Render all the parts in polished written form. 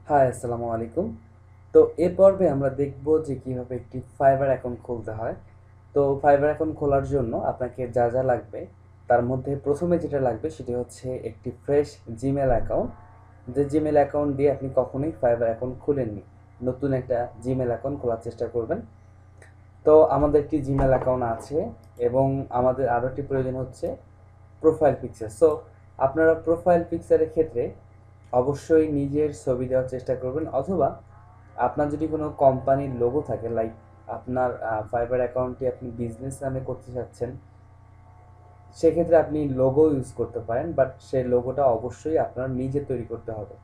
High, আসসালামু আলাইকুম। তো এ পর্বে আমরা দেখব যে কিভাবে একটি ফাইবার অ্যাকাউন্ট খুলতে হয়। তো ফাইবার অ্যাকাউন্ট খোলার জন্য আপনাকে যা যা লাগবে তার মধ্যে প্রথমে যেটা লাগবে সেটি হচ্ছে একটি ফ্রেশ জিমেল অ্যাকাউন্ট। যে জিমেল অ্যাকাউন্ট দিয়ে আপনি কখনোই ফাইবার অ্যাকাউন্ট খুলেননি, নতুন একটা জিমেল অ্যাকাউন্ট খোলার চেষ্টা করবেন। তো আমাদের একটি জিমেল অ্যাকাউন্ট আছে এবং আমাদের আরও একটি প্রয়োজন হচ্ছে প্রোফাইল পিকচার। সো আপনারা প্রোফাইল পিকচারের ক্ষেত্রে অবশ্যই নিজের ছবি দেওয়ার চেষ্টা করবেন, অথবা আপনার যদি কোনো কোম্পানির লোগো থাকে, লাইক আপনার ফাইবার অ্যাকাউন্টটি আপনি বিজনেস নামে করতে চাচ্ছেন, সেক্ষেত্রে আপনি লোগো ইউজ করতে পারেন, বাট সেই লোগোটা অবশ্যই আপনার নিজে তৈরি করতে হবে।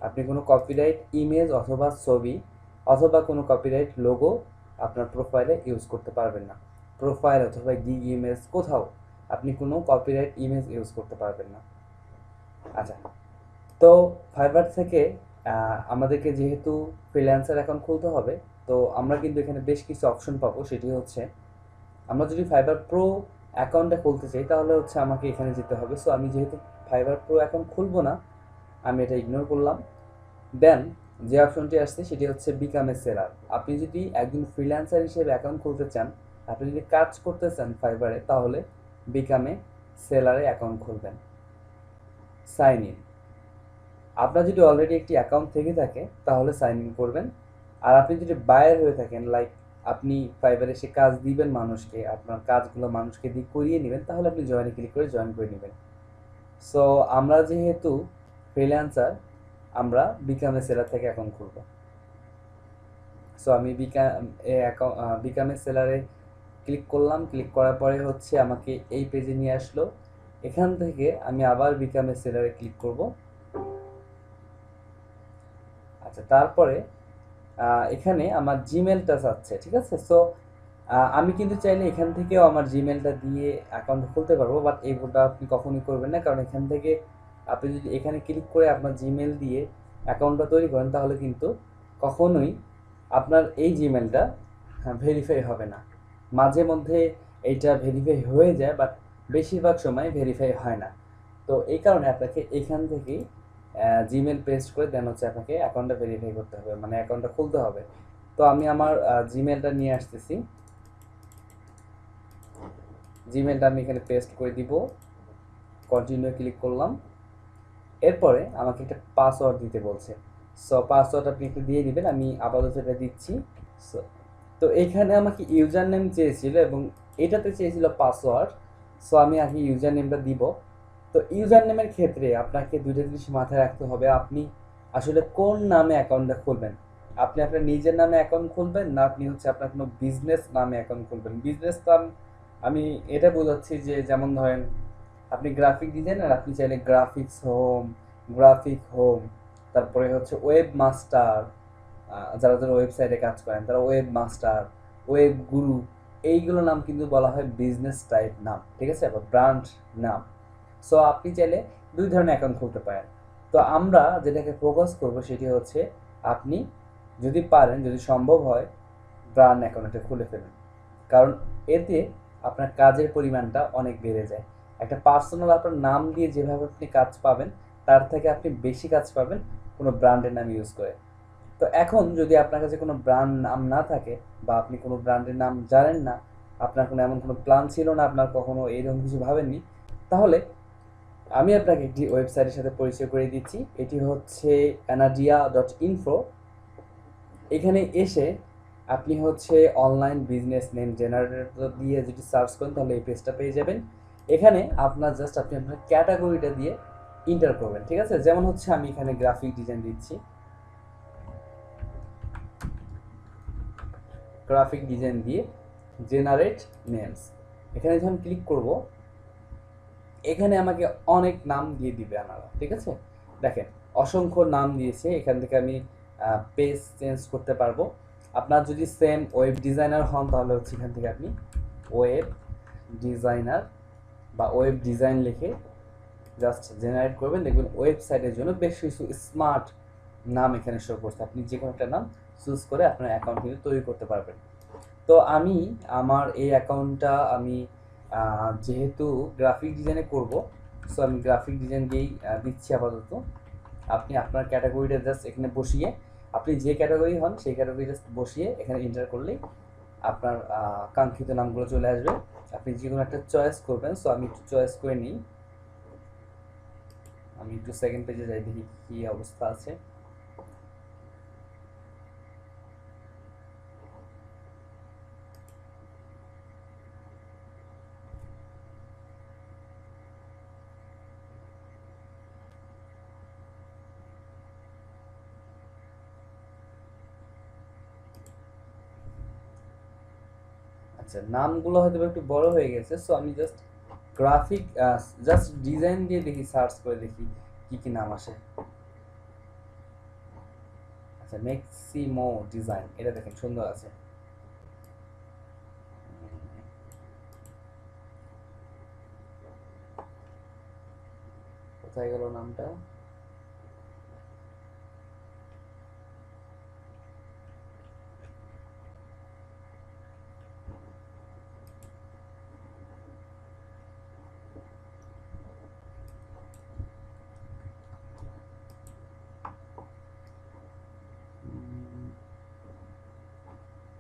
আপনি কোনো কপিরাইট ইমেজ অথবা ছবি অথবা কোনো কপিরাইট লোগো আপনার প্রোফাইলে ইউজ করতে পারবেন না। প্রোফাইল অথবা গিগ ইমেজ কোথাও আপনি কোনো কপিরাইট ইমেজ ইউজ করতে পারবেন না। আচ্ছা, তো ফাইবার থেকে আমাদেরকে যেহেতু ফ্রিল্যান্সার অ্যাকাউন্ট খুলতে হবে, তো আমরা কিন্তু এখানে বেশ কিছু অপশন পাবো। সেটি হচ্ছে, আমরা যদি ফাইবার প্রো অ্যাকাউন্টটা খুলতে চাই তাহলে হচ্ছে আমাকে এখানে যেতে হবে। সো আমি যেহেতু ফাইবার প্রো অ্যাকাউন্ট খুলবো না, আমি এটা ইগনোর করলাম। দেন যে অপশনটি আসছে সেটি হচ্ছে বিকাম এ সেলার। আপনি যদি একজন ফ্রিল্যান্সার হিসেবে অ্যাকাউন্ট খুলতে চান, আপনি যদি কাজ করতে চান ফাইবারে, তাহলে বিকামে সেলারে অ্যাকাউন্ট খুলবেন। সাইন ইন, আপনার যদি অলরেডি একটি অ্যাকাউন্ট থেকে থাকে তাহলে সাইন ইন করবেন। আর আপনি যদি বায়ার হয়ে থাকেন, লাইক আপনি ফাইবারে এসে কাজ দিবেন মানুষকে, আপনার কাজগুলো মানুষকে দিয়ে করিয়ে নেবেন, তাহলে আপনি জয়েনে ক্লিক করে জয়েন করে নেবেন। সো আমরা যেহেতু ফ্রিল্যান্সার, আমরা বিকামে সেলার থেকে অ্যাকাউন্ট খুলব। সো আমি বিকামে সেলারে ক্লিক করলাম। ক্লিক করার পরে হচ্ছে আমাকে এই পেজে নিয়ে আসলো। এখান থেকে আমি আবার বিকামে সেলারে ক্লিক করব। আচ্ছা, তারপরে এখানে আমার জিমেলটা চাচ্ছে, ঠিক আছে। সো আমি কিন্তু চাইলে এখান থেকেও আমার জিমেলটা দিয়ে অ্যাকাউন্ট খুলতে পারবো, বাট এই ভুলটা আপনি কখনোই করবেন না। কারণ এখান থেকে আপনি যদি এখানে ক্লিক করে আপনার জিমেল দিয়ে অ্যাকাউন্টটা তৈরি করেন, তাহলে কিন্তু কখনোই আপনার এই জিমেলটা ভেরিফাই হবে না। মাঝে মধ্যে এইটা ভেরিফাই হয়ে যায়, বাট বেশিরভাগ সময় ভেরিফাই হয় না। তো এই কারণে আপনাকে এখান থেকেই জিমেল পেস্ট করে দেন হচ্ছে আপনাকে অ্যাকাউন্টটা ভেরিফাই করতে হবে, মানে অ্যাকাউন্টটা খুলতে হবে। তো আমি আমার জিমেলটা নিয়ে আসতেছি। জিমেলটা আমি এখানে পেস্ট করে দিব, কন্টিনিউ ক্লিক করলাম। এরপরে আমাকে একটা পাসওয়ার্ড দিতে বলছে। সো পাসওয়ার্ড আপনি একটু দিয়ে দিবেন, আমি আপাতত এটা দিচ্ছি। সো তো এখানে আমাকে ইউজার নেম চেয়েছিল এবং এটাতে চেয়েছিল পাসওয়ার্ড। সো আমি আগে ইউজার নেমটা দিব। তো ইউজার নেমের ক্ষেত্রে আপনাকে দুইটা জিনিস মাথায় রাখতে হবে, আপনি আসলে কোন নামে অ্যাকাউন্টটা খুলবেন। আপনি আপনার নিজের নামে অ্যাকাউন্ট খুলবেন, না আপনি হচ্ছে আপনার কোনো বিজনেস নামে অ্যাকাউন্ট খুলবেন। বিজনেস নাম আমি এটা বোঝাচ্ছি যে, যেমন ধরেন আপনি গ্রাফিক ডিজাইনার, আপনি চাইলে গ্রাফিক হোম, তারপরে হচ্ছে ওয়েব মাস্টার, যারা যারা ওয়েবসাইটে কাজ করেন তারা ওয়েব মাস্টার, ওয়েব গুরু, এইগুলো নাম কিন্তু বলা হয় বিজনেস টাইপ নাম, ঠিক আছে, বা ব্র্যান্ড নাম। সো আপনি চাইলে দুই ধরনের অ্যাকাউন্ট খুলতে পারেন। তো আমরা যেটাকে ফোকাস করব সেটি হচ্ছে, আপনি যদি পারেন, যদি সম্ভব হয়, ব্র্যান্ড অ্যাকাউন্টটা খুলে ফেলুন। কারণ এতে আপনার কাজের পরিমাণটা অনেক বেড়ে যায়। একটা পার্সোনাল আপনার নাম দিয়ে যেভাবে আপনি কাজ পাবেন, তার থেকে আপনি বেশি কাজ পাবেন কোনো ব্র্যান্ডের নাম ইউজ করে। তো এখন যদি আপনার কাছে কোনো ব্র্যান্ড নাম না থাকে, বা আপনি কোনো ব্র্যান্ডের নাম জানেন না, আপনার কোনো এমন কোনো প্ল্যান ছিল না, আপনার কখনো এইরকম কিছু ভাবেননি, তাহলে আমি আপনাকে একটি ওয়েবসাইটের সাথে পরিচয় করে দিচ্ছি। এটি হচ্ছে anadia.info। এখানে এসে আপনি হচ্ছে অনলাইন বিজনেস নেম জেনারেটর দিয়ে যদি সার্চ করেন তাহলে এই পেজটা পেয়ে যাবেন। এখানে আপনার জাস্ট আপনি আপনার ক্যাটাগরিটা দিয়ে ইন্টার করবেন, ঠিক আছে। যেমন হচ্ছে আমি এখানে গ্রাফিক ডিজাইন দিচ্ছি, গ্রাফিক ডিজাইন দিয়ে জেনারেট নেমস, এখানে যখন ক্লিক করব, এখানে আমাকে অনেক নাম দিয়ে দিবে আপনারা, ঠিক আছে। দেখেন অসংখ্য নাম দিয়েছে, এখান থেকে আমি পেজ চেঞ্জ করতে পারবো। আপনার যদি সেম ওয়েব ডিজাইনার হন তাহলে হচ্ছে এখান থেকে আপনি ওয়েব ডিজাইনার বা ওয়েব ডিজাইন লিখে জাস্ট জেনারেট করবেন, দেখবেন ওয়েবসাইটের জন্য বেশ কিছু স্মার্ট নাম এখানে শো করছে। আপনি যে কোনো একটা নাম চুজ করে আপনার অ্যাকাউন্ট কিন্তু তৈরি করতে পারবেন। তো আমি আমার এই অ্যাকাউন্টটা আমি যেহেতু গ্রাফিক ডিজাইনে করব, সো আমি গ্রাফিক ডিজাইন দিয়েই দিচ্ছি আপাতত। আপনি আপনার ক্যাটাগরিটা জাস্ট এখানে বসিয়ে, আপনি যে ক্যাটাগরি হন সেই ক্যাটাগরি জাস্ট বসিয়ে এখানে এন্টার করলেই আপনার কাঙ্ক্ষিত নামগুলো চলে আসবে। আপনি যে কোনো একটা চয়েস করবেন। সো আমি একটু চয়েস করে নিই। আমি একটু সেকেন্ড পেজে যাই, দেখি কী অবস্থা আছে। আচ্ছা, নামগুলো হয়তো একটু বড় হয়ে গেছে। সো আমি জাস্ট গ্রাফিক, জাস্ট ডিজাইন দিয়ে দেখি, সার্চ করে দেখি কি কি নাম আসে। আচ্ছা, ম্যাক্সিমো ডিজাইন, এটা দেখেন সুন্দর আছে। কোথায় গেল নামটা?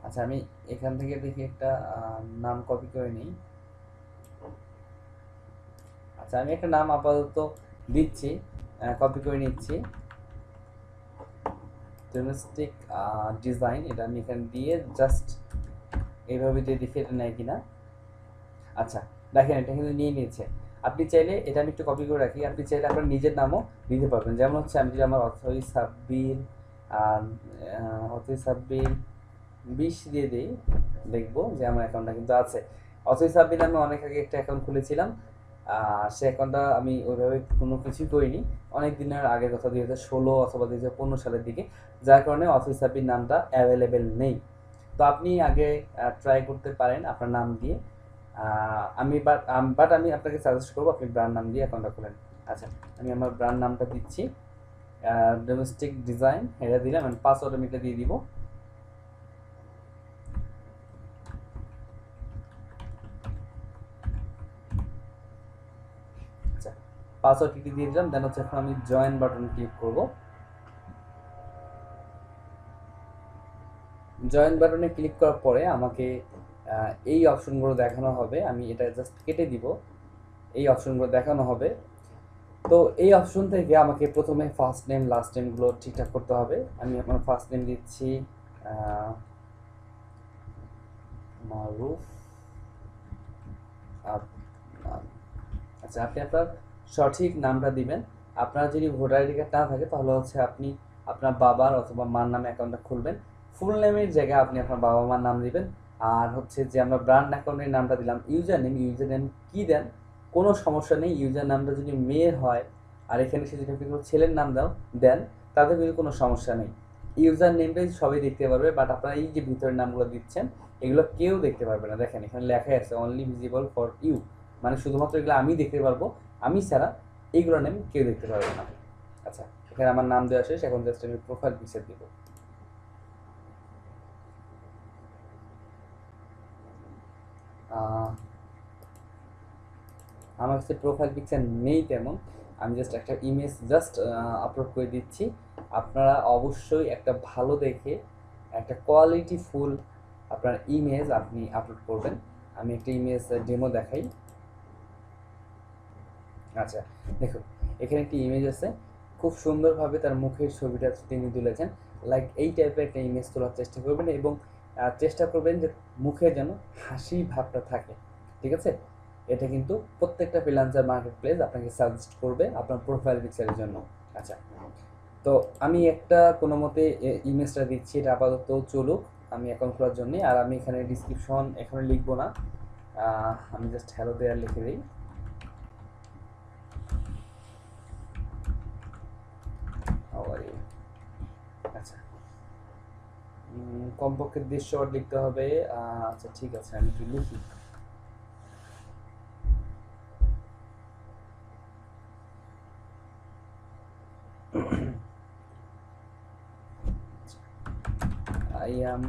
আচ্ছা, আমি এখান থেকে দেখি একটা নাম কপি করে নিই। আচ্ছা, আমি একটা নাম আপাতত দিচ্ছি, কপি করে নিচ্ছি। ডোমেস্টিক ডিজাইন, এটা আমি এখানে দিয়ে জাস্ট এইভাবে দিয়ে দেখি এটা নেয় কিনা। আচ্ছা, দেখেন এটা কিন্তু নিয়ে নিয়েছে। আপনি চাইলে, এটা আমি একটু কপি করে রাখি, আপনি চাইলে আপনার নিজের নামও দিতে পারবেন। যেমন হচ্ছে আমি যদি আমার অথই সাব্বির, অথই সাব্বির 20 দিয়ে দিই, দেখবো যে আমার অ্যাকাউন্টটা কিন্তু আছে। অথই সাব্বির নামে অনেক আগে একটা অ্যাকাউন্ট খুলেছিলাম। সে অ্যাকাউন্টটা আমি ওইভাবে কোনো কিছুই করিনি, অনেক দিনের আগের কথা, 2016 অথবা 2015 সালের দিকে, যার কারণে অথই সাব্বির নামটা অ্যাভেলেবেল নেই। তো আপনি আগে ট্রাই করতে পারেন আপনার নাম দিয়ে। বাট আমি আপনাকে সাজেস্ট করবো আপনি ব্র্যান্ড নাম দিয়ে অ্যাকাউন্টটা খুলেন। আচ্ছা, আমি আমার ব্র্যান্ড নামটা দিচ্ছি, ডোমেস্টিক ডিজাইন, এটা দিলাম। আমি পাসওয়ার্ড আমি এটা দিয়ে দিব। আচ্ছা, পাসওয়ার্ড কি দিয়ে দিলাম। দেন হচ্ছে এখন আমি জয়েন বাটন ক্লিক করব। জয়েন বাটনে ক্লিক করার পরে আমাকে এই অপশনগুলো দেখানো হবে। আমি এটা জাস্ট কেটে দিব, এই অপশনগুলো দেখানো হবে। তো এই অপশন থেকে আমাকে প্রথমে ফার্স্ট নেম লাস্ট নেমগুলো ঠিকঠাক করতে হবে। আমি আমার ফার্স্ট নেম দিচ্ছি মারুফ আদনান। আচ্ছা, আপনি আপনার সঠিক নামটা দিবেন। আপনার যদি ভোটার আইডি কার্ড না থাকে তাহলে হচ্ছে আপনি আপনার বাবার অথবা মার নামে অ্যাকাউন্টটা খুলবেন। ফুল নেমের জায়গায় আপনি আপনার বাবা মার নাম দিবেন। আর হচ্ছে যে আমরা ব্র্যান্ড অ্যাকাউন্টের নামটা দিলাম, ইউজার নেম কী দেন কোনো সমস্যা নেই। ইউজার নামটা যদি মেয়ের হয় আর এখানে সে যদি আপনি কোনো ছেলের নাম দেন, তাতে কিন্তু কোনো সমস্যা নেই। ইউজার নেমটাই সবাই দেখতে পারবে, বাট আপনারা এই যে ভিতরের নামগুলো দিচ্ছেন এগুলো কেউ দেখতে পারবে না। দেখেন এখানে লেখাই আছে অনলি ভিজিবল ফর ইউ, মানে শুধুমাত্র এগুলো আমি দেখতে পারবো, আমি ছাড়া এইগুলোর নাম কেউ দেখতে পারবে না। আচ্ছা, এখানে আমার নাম দেওয়া শেষ, এখন জাস্ট আমি প্রোফাইল পিকচার দিব। আমার কাছে প্রোফাইল পিকচার নেই তেমন, আমি জাস্ট একটা ইমেজ জাস্ট আপলোড করে দিচ্ছি। আপনারা অবশ্যই একটা ভালো দেখে একটা কোয়ালিটি ফুল আপনার ইমেজ আপনি আপলোড করবেন। আমি একটা ইমেজ ডেমো দেখাই। আচ্ছা, দেখুন এখানে একটি ইমেজ আছে, খুব সুন্দরভাবে তার মুখের ছবিটা তিনি তুলেছেন। লাইক এই টাইপের একটা ইমেজ তোলার চেষ্টা করবেন এবং চেষ্টা করবেন যে মুখে যেন হাসি ভাবটা থাকে। ঠিক আছে, এটা কিন্তু প্রত্যেকটা ফ্রিল্যান্সার মার্কেট প্লেস আপনাকে সাজেস্ট করবে আপনার প্রোফাইল পিকচারের জন্য। আচ্ছা, তো আমি একটা কোনো মতে ইমেজটা দিচ্ছি, এটা আপাতত চলুক আমি অ্যাকাউন্ট খোলার জন্য। আর আমি এখানে ডিসক্রিপশন এখানে লিখবো না, আমি জাস্ট হ্যালো দেয়ার লিখে দিই। আচ্ছা, কমপক্ষে 150 ওয়ার্ড লিখতে হবে। আচ্ছা ঠিক আছে, আমি একটু লিখি। আই অ্যাম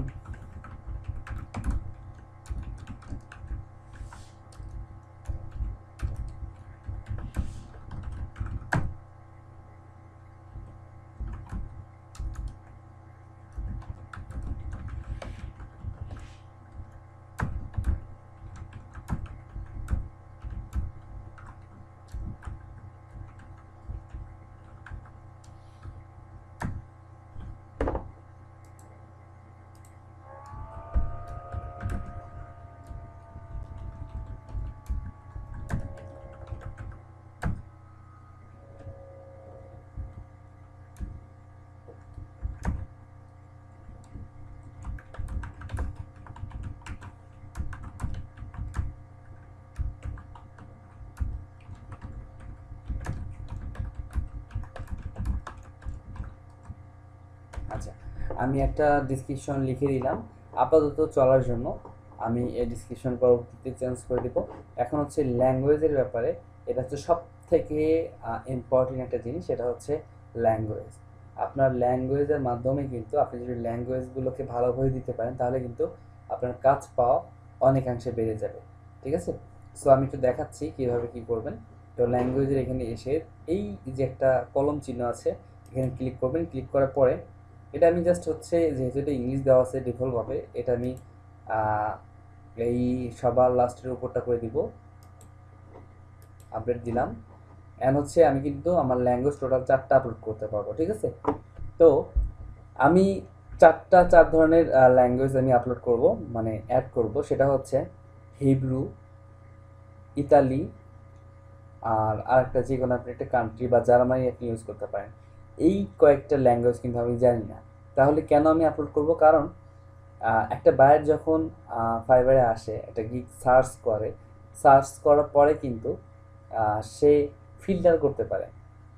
আচ্ছা, আমি একটা ডিসক্রিপশন লিখে দিলাম আপাতত চলার জন্য। আমি এই ডিসক্রিপশন পরবর্তীতে চেঞ্জ করে দিব। এখন হচ্ছে ল্যাঙ্গুয়েজের ব্যাপারে, এটা হচ্ছে সব থেকে ইম্পর্টেন্ট একটা জিনিস, সেটা হচ্ছে ল্যাঙ্গুয়েজ। আপনার ল্যাঙ্গুয়েজের মাধ্যমে কিন্তু আপনি যদি ল্যাঙ্গুয়েজগুলোকে ভালোভাবে দিতে পারেন তাহলে কিন্তু আপনার কাজ পাওয়া অনেকাংশে বেড়ে যাবে। ঠিক আছে? সো আমি একটু দেখাচ্ছি কীভাবে কী করবেন। তো ল্যাঙ্গুয়েজের এখানে এসে এই যে একটা কলম চিহ্ন আছে এখানে ক্লিক করবেন। ক্লিক করার পরে এটা আমি জাস্ট হচ্ছে যেহেতু এটা ইংলিশ দেওয়া আছে ডিফল্টভাবে, এটা আমি এই সবার লাস্টের উপরটা করে দিব, আপডেট দিলাম। অ্যান্ড হচ্ছে আমি কিন্তু আমার ল্যাঙ্গুয়েজ টোটাল 4টা আপলোড করতে পারবো। ঠিক আছে? তো আমি 4 ধরনের ল্যাঙ্গুয়েজ আমি আপলোড করব, মানে অ্যাড করব। সেটা হচ্ছে হিব্রু, ইতালি, আর আরেকটা যে কোনো আপনি একটা কান্ট্রি বা জার্মানি আপনি ইউজ করতে পারেন। এই কয়েকটা ল্যাঙ্গুয়েজ কিন্তু আমি জানি না। তাহলে কেন আমি আপলোড করব? কারণ একটা বায়ার যখন ফাইবারে আসে, একটা গিগ সার্চ করে, সার্চ করার পরে কিন্তু সে ফিল্টার করতে পারে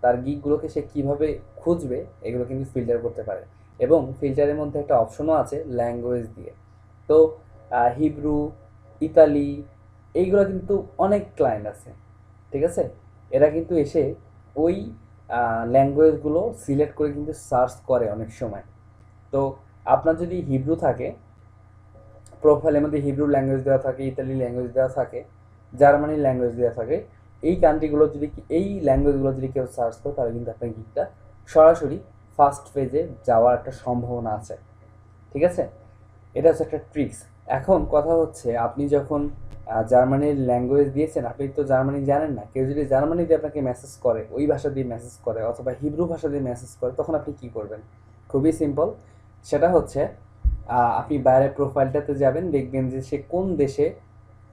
তার গিগগুলোকে সে কীভাবে খুঁজবে, এগুলো কিন্তু ফিল্টার করতে পারে। এবং ফিল্টারের মধ্যে একটা অপশনও আছে ল্যাঙ্গুয়েজ দিয়ে। তো হিব্রু, ইতালি, এইগুলো কিন্তু অনেক ক্লায়েন্ট আছে। ঠিক আছে? এরা কিন্তু এসে ওই ল্যাঙ্গুয়েজগুলো সিলেক্ট করে কিন্তু সার্চ করে অনেক সময়। তো আপনার যদি হিব্রু থাকে, প্রোফাইলের মধ্যে হিব্রু ল্যাঙ্গুয়েজ দেওয়া থাকে, ইতালি ল্যাঙ্গুয়েজ দেওয়া থাকে, জার্মানি ল্যাঙ্গুয়েজ দেওয়া থাকে, এই কান্ট্রিগুলো যদি এই ল্যাঙ্গুয়েজগুলো যদি কেউ সার্চ করে তাহলে কিন্তু আপনার গিগটা সরাসরি ফার্স্ট পেজে যাওয়ার একটা সম্ভাবনা আছে। ঠিক আছে? এটা হচ্ছে একটা ট্রিক্স। এখন কথা হচ্ছে আপনি যখন জার্মানির ল্যাঙ্গুয়েজ দিয়েছেন, আপনি তো জার্মানি জানেন না। কেউ যদি জার্মানি দিয়ে আপনাকে মেসেজ করে, ওই ভাষা দিয়ে মেসেজ করে অথবা হিব্রু ভাষা দিয়ে মেসেজ করে, তখন আপনি কী করবেন? খুবই সিম্পল। সেটা হচ্ছে আপনি বাইরের প্রোফাইলটাতে যাবেন, দেখবেন যে সে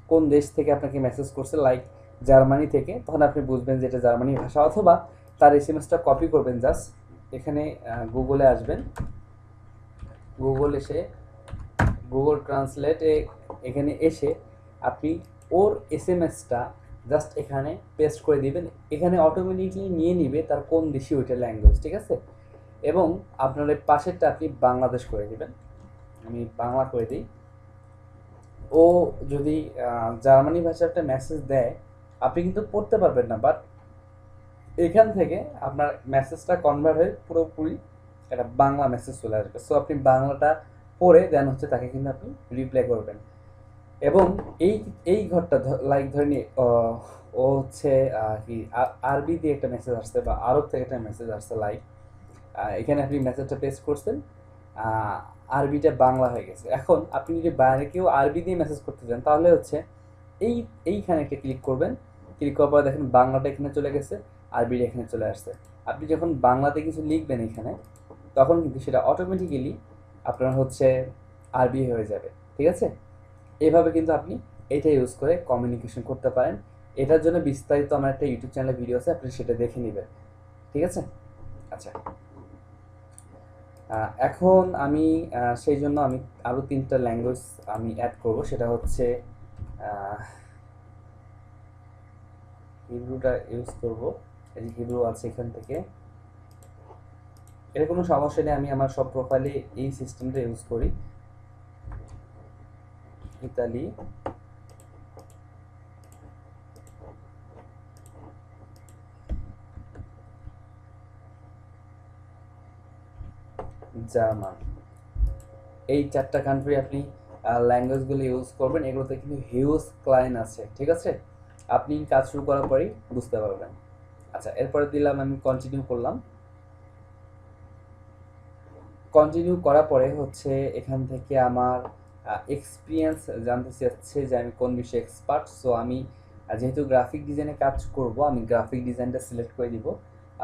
কোন দেশ থেকে আপনাকে মেসেজ করছে, লাইক জার্মানি থেকে। তখন আপনি বুঝবেন যে এটা জার্মানি ভাষা, অথবা তার এসএমএসটা কপি করবেন। জাস্ট এখানে গুগলে আসবেন, গুগল এসে গুগল ট্রান্সলেটে এখানে এসে আপনি ওর এসএমএসটা জাস্ট এখানে পেস্ট করে দিবেন। এখানে অটোমেটিকলি নিয়ে নিবে তার কোন দেশি ওইটা ল্যাঙ্গুয়েজ। ঠিক আছে? এবং আপনার ওই পাশেরটা আপনি বাংলাদেশ করে দিবেন। আমি বাংলা করে দিই। ও যদি জার্মানি ভাষার একটা মেসেজ দেয়, আপনি কিন্তু পড়তে পারবেন না, বাট এখান থেকে আপনার মেসেজটা কনভার্ট হয়ে পুরোপুরি একটা বাংলা মেসেজ চলে আসবে। সো আপনি বাংলাটা পড়ে দেন হচ্ছে তাকে কিন্তু আপনি রিপ্লাই করবেন। এবং এই এই ঘরটা লাইক ধরে নিয়ে ও হচ্ছে কি আরবি দিয়ে একটা মেসেজ আসছে বা আরব থেকে একটা মেসেজ আসছে, লাইক এখানে আপনি মেসেজটা পেস্ট করছেন, আরবিটা বাংলা হয়ে গেছে। এখন আপনি যদি বাইরে কেউ আরবি দিয়ে মেসেজ করতে চান তাহলে হচ্ছে এইখানে একটা ক্লিক করবেন। ক্লিক করার পর দেখেন বাংলাটা এখানে চলে গেছে, আরবিটা এখানে চলে আসছে। আপনি যখন বাংলাতে কিছু লিখবেন এখানে, তখন কিন্তু সেটা অটোমেটিক্যালি আপনার হচ্ছে আরবি হয়ে যাবে। ঠিক আছে? এভাবে কিন্তু আপনি এটা ইউজ করে কমিউনিকেশন করতে পারেন। এটার জন্য বিস্তারিত আমার একটা ইউটিউব চ্যানেলে ভিডিও আছে, আপনি সেটা দেখে নেবেন। ঠিক আছে? আচ্ছা, এখন আমি সেই জন্য আমি আরও 3টা ল্যাঙ্গুয়েজ আমি অ্যাড করব। সেটা হচ্ছে হিব্রুটা ইউজ করব। এই যে হিব্রু আছে এখান থেকে, এর কোনো সমস্যা নেই, আমি আমার সব প্রোফাইলে এই সিস্টেমটা ইউজ করি। ইতালি, জার্মান, এই 4টা কান্ট্রি আপনি ল্যাঙ্গুয়েজগুলো ইউজ করবেন। এগুলোতে কিন্তু হিউজ ক্লায়েন্ট আছে। ঠিক আছে? আপনি কাজ শুরু করার পরেই বুঝতে পারবেন। আচ্ছা, এরপরে দিলাম আমি কন্টিনিউ করলাম। কন্টিনিউ করার পরে হচ্ছে এখান থেকে আমার এক্সপিরিয়েন্স জানতে চাচ্ছে যে আমি কোন বিষয়ে এক্সপার্ট। সো আমি যেহেতু গ্রাফিক ডিজাইনে কাজ করব, আমি গ্রাফিক ডিজাইনটা সিলেক্ট করে দিব।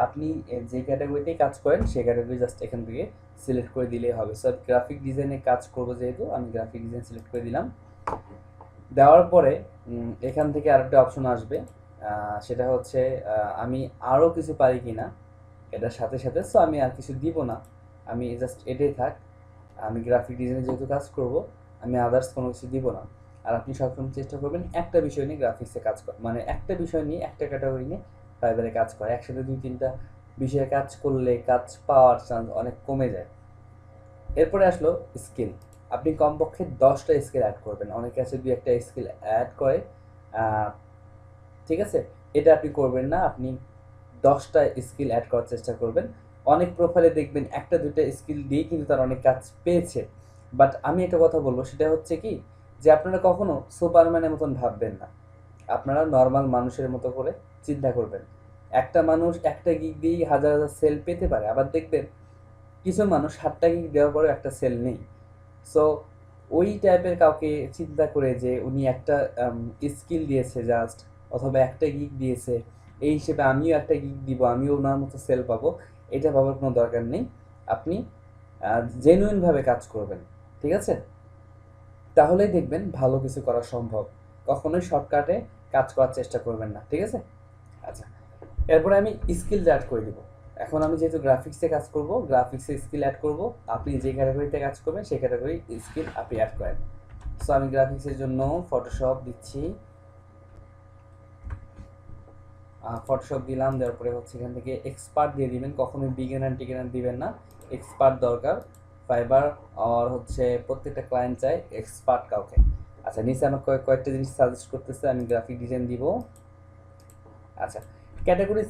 আপনি যে ক্যাটাগরিতেই কাজ করেন সেই ক্যাটাগরি জাস্ট এখান থেকে সিলেক্ট করে দিলেই হবে। সো গ্রাফিক ডিজাইনে কাজ করব যেহেতু, আমি গ্রাফিক ডিজাইন সিলেক্ট করে দিলাম। দেওয়ার পরে এখান থেকে আরেকটা অপশন আসবে, সেটা হচ্ছে আমি আরও কিছু পারি কি না এটার সাথে সাথে। সো আমি আর কিছু দিব না, আমি জাস্ট এটাই থাক। আমি গ্রাফিক ডিজাইনে যেহেতু কাজ করব, আমি আদার্স কোনো কিছু দিব না। আর আপনি সবসময় চেষ্টা করবেন একটা বিষয় নিয়ে গ্রাফিক্সে কাজ করা, মানে একটা বিষয় নিয়ে একটা ক্যাটাগরি নিয়ে ফাইবারে কাজ করা। একসাথে 2-3টা বিষয়ে কাজ করলে কাজ পাওয়ার চান্স অনেক কমে যায়। এরপরে আসলো স্কিল। আপনি কমপক্ষে 10টা স্কিল অ্যাড করবেন। অনেকে আছে 2-1টা স্কিল অ্যাড করে, ঠিক আছে? এটা আপনি করবেন না। আপনি 10টা স্কিল অ্যাড করার চেষ্টা করবেন। অনেক প্রোফাইলে দেখবেন 1টা 2টা স্কিল দিয়েই কিন্তু তারা অনেক কাজ পেয়েছে। বাট আমি একটা কথা বলব, সেটা হচ্ছে কি, যে আপনারা কখনো সুপারম্যানের মতন ভাববেন না। আপনারা নরমাল মানুষের মতো করে চিন্তা করবেন। একটা মানুষ একটা গিগ দিয়েই হাজার সেল পেতে পারে। আবার দেখবেন কিছু মানুষ 7টা গিগ দেওয়ার পরেও একটা সেল নেই। সো ওই টাইপের কাউকে চিন্তা করে যে উনি একটা স্কিল দিয়েছে জাস্ট, অথবা একটা গিগ দিয়েছে, এই হিসেবে আমিও একটা গিগ দিব, আমিও ওনার মতো সেল পাবো, এটা ভাবার কোনো দরকার নেই। আপনি জেনুইনভাবে কাজ করবেন, ঠিক আছে? তাহলেই দেখবেন ভালো কিছু করা সম্ভব। কখনোই শর্টকাটে কাজ করার চেষ্টা করবেন না, ঠিক আছে? আচ্ছা, এরপরে আমি স্কিল অ্যাড করে দিব। এখন আমি যেহেতু গ্রাফিক্সে কাজ করব, গ্রাফিক্সে স্কিল অ্যাড করব। আপনি যে ক্যাটাগরিতে কাজ করবেন সেই ক্যাটাগরি স্কিল আপনি অ্যাড করেন। সো আমি গ্রাফিক্সের জন্য ফটোশপ দিচ্ছি। ফটোশপ দিলাম, দেওয়ার পরে হচ্ছে এখান থেকে এক্সপার্ট দিয়ে দিবেন। কখনোই বিগিনার টিগিনার দিবেন না, এক্সপার্ট দরকার। ফাইবার আর হচ্ছে প্রত্যেকটা ক্লায়েন্ট চায় এক্সপার্ট কাউকে। আচ্ছা, নিচে আমার কয়েকটা জিনিস সাজেস্ট করতেছে, আমি গ্রাফিক ডিজাইন দিব। আচ্ছা, ক্যাটাগরি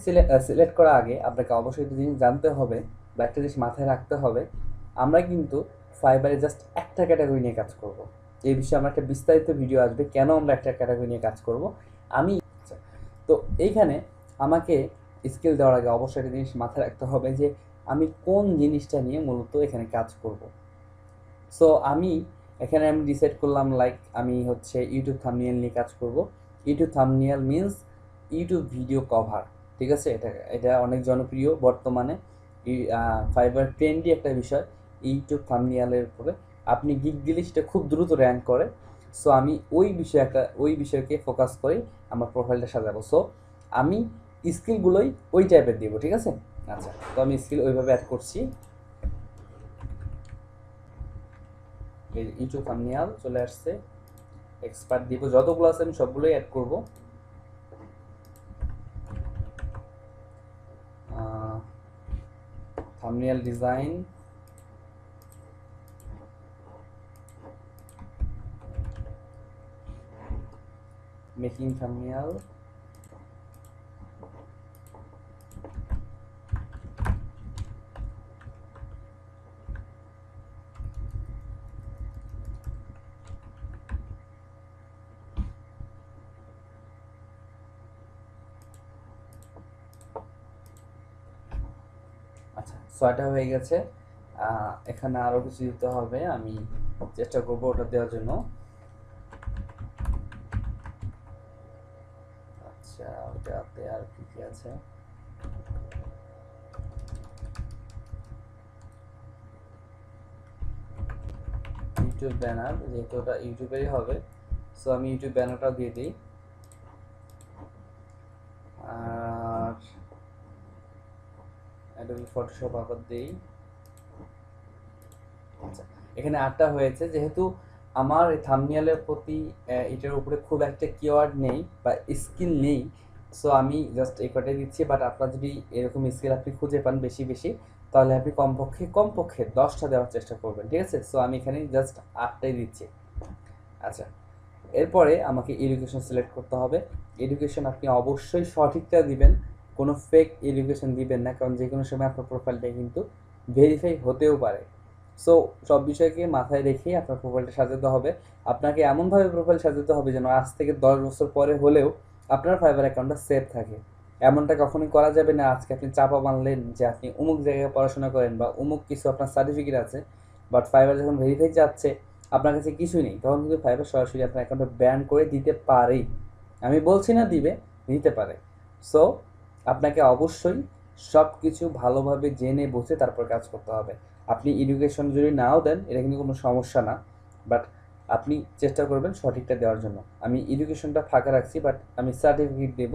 সিলেক্ট করার আগে আপনাকে অবশ্যই একটা জিনিস জানতে হবে বা একটা জিনিস মাথায় রাখতে হবে। আমরা কিন্তু ফাইবারে জাস্ট একটা ক্যাটাগরি নিয়ে কাজ করব। এই বিষয়ে আমার একটা বিস্তারিত ভিডিও আসবে, কেন আমরা একটা ক্যাটাগরি নিয়ে কাজ করব। আমি আচ্ছা, তো এইখানে আমাকে স্কিল দেওয়ার আগে অবশ্যই একটা জিনিস মাথায় রাখতে হবে যে আমি কোন জিনিসটা নিয়ে মূলত এখানে কাজ করব। সো আমি এখানে ডিসাইড করলাম, লাইক আমি হচ্ছে ইউটিউব থাম্বনেল নিয়ে কাজ করব। YouTube thumbnail means YouTube video cover, ঠিক আছে? এটা এটা অনেক জনপ্রিয় বর্তমানে। ফাইবার ট্রেন্ডি একটা বিষয় ইউটিউব থাম্বনেলের উপরে। আপনি গিগ দিলে সেটা খুব দ্রুত র্যাঙ্ক করে। সো আমি ওই বিষয়কে ফোকাস করেই আমার প্রোফাইলটা সাজাবো। সো আমি স্কিলগুলোই ওই টাইপের দিব, ঠিক আছে? আচ্ছা, তো আমি স্কিল ওইভাবে অ্যাড করছি। ইউটিউব থাম্বনেল চলে আসছে, এক্সপার্ট দিব, যতগুলো আছে আমি সবগুলোই অ্যাড করব। থাম্বনেল ডিজাইন, মেকিং থাম্বনেল, আচ্ছা 6টা হয়ে গেছে। এখানে আরও কিছু দিতে হবে, আমি চেষ্টা করবো ওটা দেওয়ার জন্য। আচ্ছা, ওটাতে আর কি কি আছে? ইউটিউব ব্যানার, যেহেতু ওটা ইউটিউবেরই হবে, সো আমি ইউটিউব ব্যানারটাও দিয়ে দিই। আর অ্যাডোবি ফটোশপ আবার দিই। আচ্ছা, এখানে 8টা হয়েছে। যেহেতু আমার এই থাম্বনেলের প্রতি এটার উপরে খুব একটা কিওয়ার্ড নেই বা স্কিল নেই, সো আমি জাস্ট এই কটাই দিচ্ছি। বাট আপনার যদি এরকম স্কিল আপনি খুঁজে পান বেশি বেশি, তাহলে আপনি কমপক্ষে 10টা দেওয়ার চেষ্টা করবেন, ঠিক আছে? সো আমি এখানে জাস্ট 8টাই দিচ্ছি। আচ্ছা, এরপরে আমাকে এডুকেশন সিলেক্ট করতে হবে। এডুকেশন আপনি অবশ্যই সঠিকটা দিবেন, কোনো ফেক এডুকেশন দিবেন না, কারণ যে কোনো সময় আপনার প্রোফাইলটা কিন্তু ভেরিফাই হতেও পারে। সো সব বিষয়কে মাথায় রেখেই আপনার প্রোফাইলটা সাজাতে হবে। আপনাকে এমনভাবে প্রোফাইল সাজাতে হবে যেন আজ থেকে 10 বছর পরে হলেও আপনার ফাইবার অ্যাকাউন্টটা সেভ থাকে। এমনটা কখনোই করা যাবে না আজকে আপনি চাপা বানলেন যে আপনি অমুক জায়গায় পড়াশোনা করেন বা অমুক কিছু আপনার সার্টিফিকেট আছে, বাট ফাইবার যখন ভেরিফাই যাচ্ছে আপনার কাছে কিছুই নেই, তখন কিন্তু ফাইবার সরাসরি আপনার অ্যাকাউন্টটা ব্যান করে দিতে পারেই। আমি বলছি না দিবে, দিতে পারে। সো আপনাকে অবশ্যই সব কিছু ভালোভাবে জেনে বুঝে তারপর কাজ করতে হবে। আপনি এডুকেশন যদি নাও দেন এটা কিন্তু কোনো সমস্যা না, বাট আপনি চেষ্টা করবেন সঠিকটা দেওয়ার জন্য। আমি এডুকেশনটা ফাঁকা রাখছি, বাট আমি সার্টিফিকেট দেব।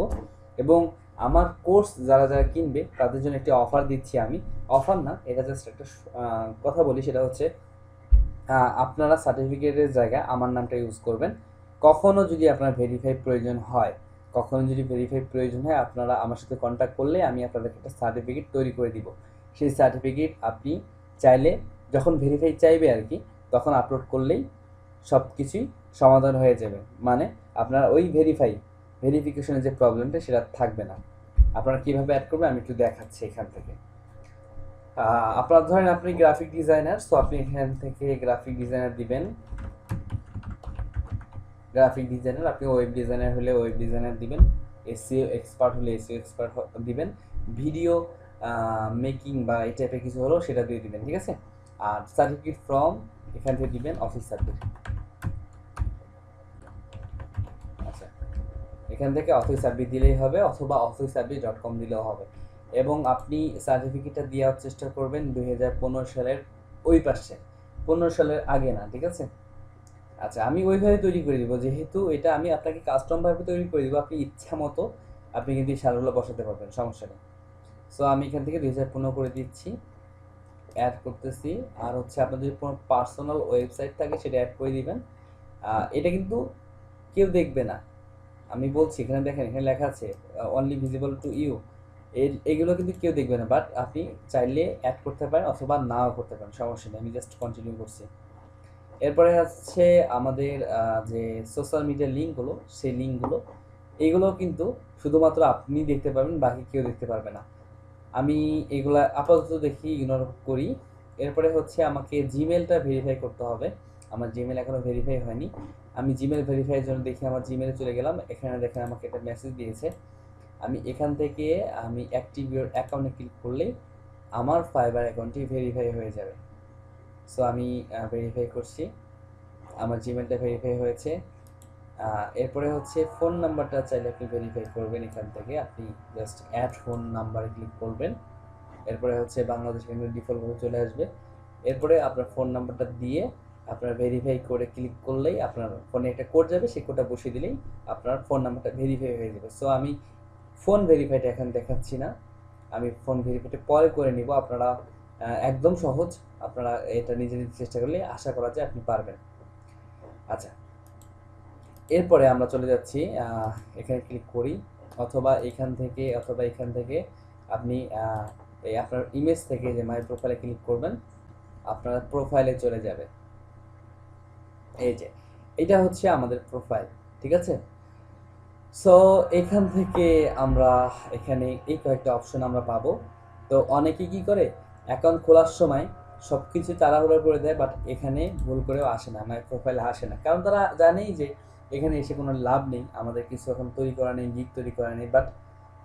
এবং আমার কোর্স যারা যারা কিনবে তাদের জন্য একটি অফার দিচ্ছি আমি। অফার না, এটা জাস্ট একটা কথা বলি, সেটা হচ্ছে আপনারা সার্টিফিকেটের জায়গায় আমার নামটা ইউজ করবেন। কখনও যদি আপনার ভেরিফাই প্রয়োজন হয়, আপনারা আমার সাথে কন্ট্যাক্ট করলে আমি আপনাদেরকে একটা সার্টিফিকেট তৈরি করে দিব। সেই সার্টিফিকেট আপনি চাইলে যখন ভেরিফাই চাইবে আর কি, তখন আপলোড করলেই সব কিছুই সমাধান হয়ে যাবে। মানে আপনার ওই ভেরিফিকেশনের যে প্রবলেমটা সেটা থাকবে না। আপনারা কীভাবে অ্যাড করবেন আমি একটু দেখাচ্ছি এখান থেকে। আপনার ধরেন আপনি গ্রাফিক ডিজাইনার, সো আপনি এখান থেকে গ্রাফিক ডিজাইনার দিবেন। গ্রাফিক ডিজাইনার, আপনি ওয়েব ডিজাইনার হলে ওয়েব ডিজাইনার দিবেন, এসইও এক্সপার্ট হলে এসইও এক্সপার্ট দিবেন, ভিডিও মেকিং বা এই টাইপের কিছু হলো সেটা দিয়ে দিবেন, ঠিক আছে। আর সার্টিফিকেট ফ্রম এখান থেকে দিবেন অফিস সার্টিফিকেট। আচ্ছা, এখান থেকে অফিস সার্টিফিকেট দিলেই হবে, অথবা officeservice.com দিলেও হবে। এবং আপনি সার্টিফিকেটটা দেওয়ার চেষ্টা করবেন 2015 সালের ওই পাশে, 15 সালের আগে না, ঠিক আছে। আচ্ছা, আমি ওইভাবে তৈরি করে দিব, যেহেতু এটা আমি আপনাকে কাস্টমভাবে তৈরি করে দিব, আপনি ইচ্ছা মতো আপনি কিন্তু এই সারগুলো বসাতে পারবেন, সমস্যা নেই। সো আমি এখান থেকে 2015 করে দিচ্ছি, অ্যাড করতেছি। আর হচ্ছে আপনার যদি কোনো পার্সোনাল ওয়েবসাইট থাকে সেটা অ্যাড করে দিবেন। এটা কিন্তু কেউ দেখবে না, আমি বলছি, এখানে দেখেন, এখানে লেখা আছে অনলি ভিজিবল টু ইউ, এগুলো কিন্তু কেউ দেখবে না, বাট আপনি চাইলে অ্যাড করতে পারেন অথবা নাও করতে পারেন, সমস্যা নেই। আমি জাস্ট কন্টিনিউ করছি। এরপরে হচ্ছে আমাদের যে সোশ্যাল মিডিয়ার লিঙ্কগুলো, সেই লিঙ্কগুলো এইগুলো কিন্তু শুধুমাত্র আপনি দেখতে পারবেন, বাকি কেউ দেখতে পারবে না। আমি এগুলা আপাতত দেখি, ইগনোর করি। এরপরে হচ্ছে আমাকে জিমেলটা ভেরিফাই করতে হবে, আমার জিমেল এখনও ভেরিফাই হয়নি। আমি জিমেল ভেরিফাইয়ের জন্য দেখি আমার জিমেলে চলে গেলাম, এখানে দেখেন আমাকে একটা মেসেজ দিয়েছে। আমি এখান থেকে আমি অ্যাক্টিভ ইউর অ্যাকাউন্টে ক্লিক করলেই আমার ফাইবার অ্যাকাউন্টটি ভেরিফাই হয়ে যাবে। সো আমি ভেরিফাই করছি, আমার জিমেলটা ভেরিফাই হয়েছে। এরপরে হচ্ছে ফোন নাম্বারটা চাইলে আপনি ভেরিফাই করবেন, এখান থেকে আপনি জাস্ট অ্যাড ফোন নাম্বারে ক্লিক করবেন। এরপরে হচ্ছে বাংলাদেশ কিন্তু ডিফল্টভাবে চলে আসবে। এরপরে আপনার ফোন নাম্বারটা দিয়ে আপনার ভেরিফাই করে ক্লিক করলেই আপনার ফোনে একটা কোড যাবে, সেই কোডটা বসিয়ে দিলেই আপনার ফোন নাম্বারটা ভেরিফাই হয়ে যাবে। সো আমি ফোন ভেরিফাইটা এখন দেখাচ্ছি না, আমি ফোন ভেরিফাইটা পরে করে নিব। আপনারা একদম সহজ, আপনারা এটা নিজে নিজে চেষ্টা করলে আশা করা যায় আপনি পারবেন। আচ্ছা, এরপরে আমরা চলে যাচ্ছি, এখানে ক্লিক করি, অথবা এখান থেকে আপনি এই আপনার ইমেজ থেকে যে মাই প্রোফাইলে ক্লিক করবেন, আপনার প্রোফাইলে চলে যাবে। এই যে এটা হচ্ছে আমাদের প্রোফাইল, ঠিক আছে। সো এখান থেকে আমরা এখানে এই কয়েকটা অপশন আমরা পাবো। তো অনেকে কি করে, অ্যাকাউন্ট খোলার সময় সব কিছু তাড়াহুড়ো করে দেয়, বাট এখানে ভুল করেও আসে না, মাই প্রোফাইলে আসে না, কারণ তারা জানেই যে এখানে এসে কোনো লাভ নেই, আমাদের কিছু এখন তৈরি করা নেই, গিগ তৈরি করা নেই। বাট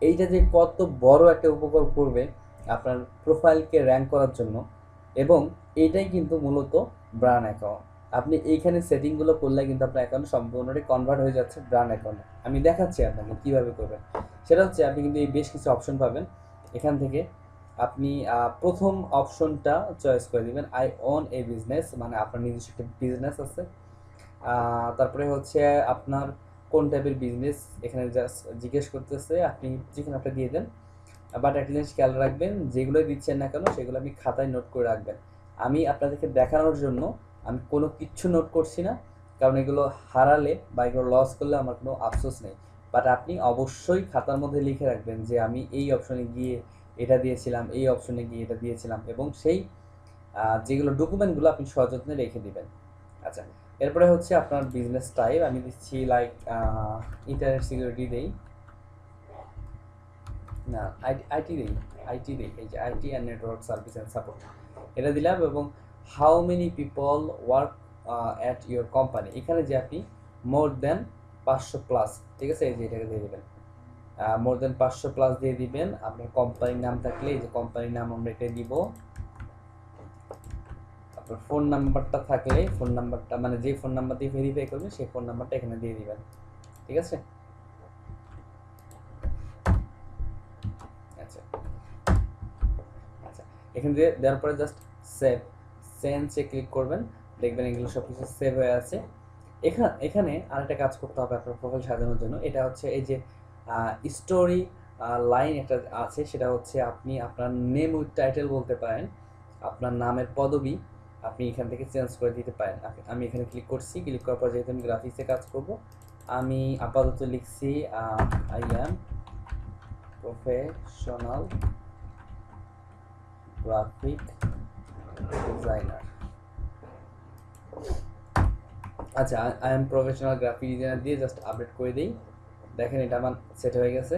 এইটা যে কত বড় একটা উপকার করবে আপনার প্রোফাইলকে র্যাঙ্ক করার জন্য, এবং এইটাই কিন্তু মূলত ব্র্যান্ড অ্যাকাউন্ট। আপনি এইখানে সেটিংগুলো করলে কিন্তু আপনার অ্যাকাউন্ট সম্পূর্ণটাই কনভার্ট হয়ে যাচ্ছে ব্র্যান্ড অ্যাকাউন্টে। আমি দেখাচ্ছি আপনাকে কীভাবে করবেন। সেটা হচ্ছে আপনি কিন্তু এই বেশ কিছু অপশন পাবেন, এখান থেকে আপনি প্রথম অপশনটা চয়েস করে দিবেন, আই ওন এ বিজনেস, মানে আপনার নিজস্ব একটা বিজনেস আছে। তারপরে হচ্ছে আপনার কোন টাইপের বিজনেস এখানে জাস্ট জিজ্ঞেস করতেছে, আপনি যেখানে একটা দিয়ে দেন। বাট একটা জিনিস খেয়াল রাখবেন, যেগুলো দিচ্ছেন না কেন সেগুলো আপনি খাতায় নোট করে রাখবেন। আমি আপনাদেরকে দেখানোর জন্য আমি কোনো কিচ্ছু নোট করছি না, কারণ এগুলো হারালে বা এগুলো লস করলে আমার কোনো আফসোস নেই। বাট আপনি অবশ্যই খাতার মধ্যে লিখে রাখবেন যে আমি এই অপশনে গিয়ে এটা দিয়েছিলাম, এই অপশনে গিয়ে এটা দিয়েছিলাম, এবং সেই যেগুলো ডকুমেন্টগুলো আপনি সযত্নে রেখে দিবেন। আচ্ছা, এরপরে হচ্ছে আপনার বিজনেস টাইপ, আমি দিচ্ছি লাইক ইন্টারনেট সিকিউরিটি দেই, না আইটি দেই, এই যে IT and network service and support, এটা দিলাম। এবং how many people work at your company, এখানে যে আপনি মোর দেন 500 প্লাস, ঠিক আছে, এই যে এটাকে দিয়ে দেবেন, মোর দেন 500 প্লাস দিয়ে দিবেন। আপনার কোম্পানির নাম থাকলে এই যে কোম্পানির নাম আমরা এটা দিব। আপনার ফোন নাম্বারটা থাকলে ফোন নাম্বারটা, মানে যে ফোন নাম্বার দিয়ে ভেরিফাই করবেন সেই ফোন নাম্বারটা এখানে দিয়ে দিবেন, ঠিক আছে। আচ্ছা আচ্ছা, এখানে দিয়ে দেওয়ার পরে জাস্ট সেন্সে ক্লিক করবেন, দেখবেন এগুলো সব কিছু সেভ হয়ে আছে। এখানে আরেকটা কাজ করতে হবে আপনার প্রোফাইল সাজানোর জন্য, এটা হচ্ছে এই যে স্টোরি লাইন একটা আছে, সেটা হচ্ছে আপনি আপনার নেম উইথ টাইটেল বলতে পারেন, আপনার নামের পদবি আপনি এখান থেকে চেঞ্জ করে দিতে পারেন। আমি এখানে ক্লিক করছি, ক্লিক করার পর যেহেতু আমি গ্রাফিক্সে কাজ করব, আমি আপাতত লিখছি I am professional graphic designer. Designer. আচ্ছা, I am professional graphic designer দিয়ে জাস্ট আপডেট করে দিই। দেখেন এটা আমার সেট হয়ে গেছে।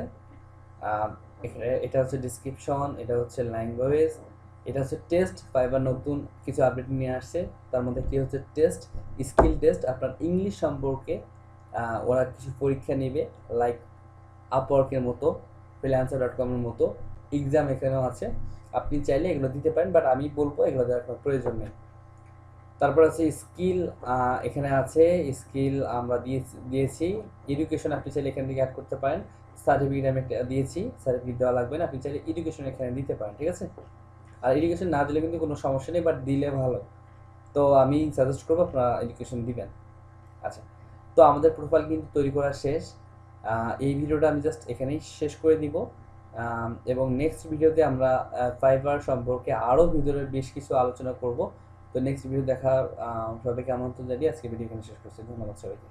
এখানে এটা হচ্ছে ডিসক্রিপশন, এটা হচ্ছে ল্যাঙ্গুয়েজ, এটা হচ্ছে টেস্ট। ফাইবার নতুন কিছু আপডেট নিয়ে আসছে, তার মধ্যে কি হচ্ছে টেস্ট, স্কিল টেস্ট। আপনার ইংলিশ সম্পর্কে ওরা কিছু পরীক্ষা নেবে, লাইক আপওয়ার্কের মতো, freelancer.com-এর মতো এক্সাম এখানেও আছে। আপনি চাইলে এগুলো দিতে পারেন, বাট আমি বলবো এগুলো দেওয়ার কোনো প্রয়োজন নেই। তারপর আছে স্কিল, এখানে আছে স্কিল আমরা দিয়েছি। এডুকেশন আপনি চাইলে এখান থেকে অ্যাড করতে পারেন। সার্টিফিকেট আমি একটা দিয়েছি, সার্টিফিকেট দেওয়া লাগবে না, আপনি চাইলে এডুকেশন এখানে দিতে পারেন, ঠিক আছে। আর এডুকেশন না দিলে কিন্তু কোনো সমস্যা নেই, বাট দিলে ভালো। তো আমি সাজেস্ট করবো আপনারা এডুকেশন দিবেন। আচ্ছা, তো আমাদের প্রোফাইল কিন্তু তৈরি করা শেষ। এই ভিডিওটা আমি জাস্ট এখানেই শেষ করে দিব, এবং নেক্সট ভিডিওতে আমরা ফাইবার সম্পর্কে আরও ভিতরে বেশ কিছু আলোচনা করব। তো নেক্সট ভিডিও দেখার সবাইকে আমন্ত্রণ জানিয়ে আজকে ভিডিও এখানে শেষ করছি। ধন্যবাদ সবাইকে।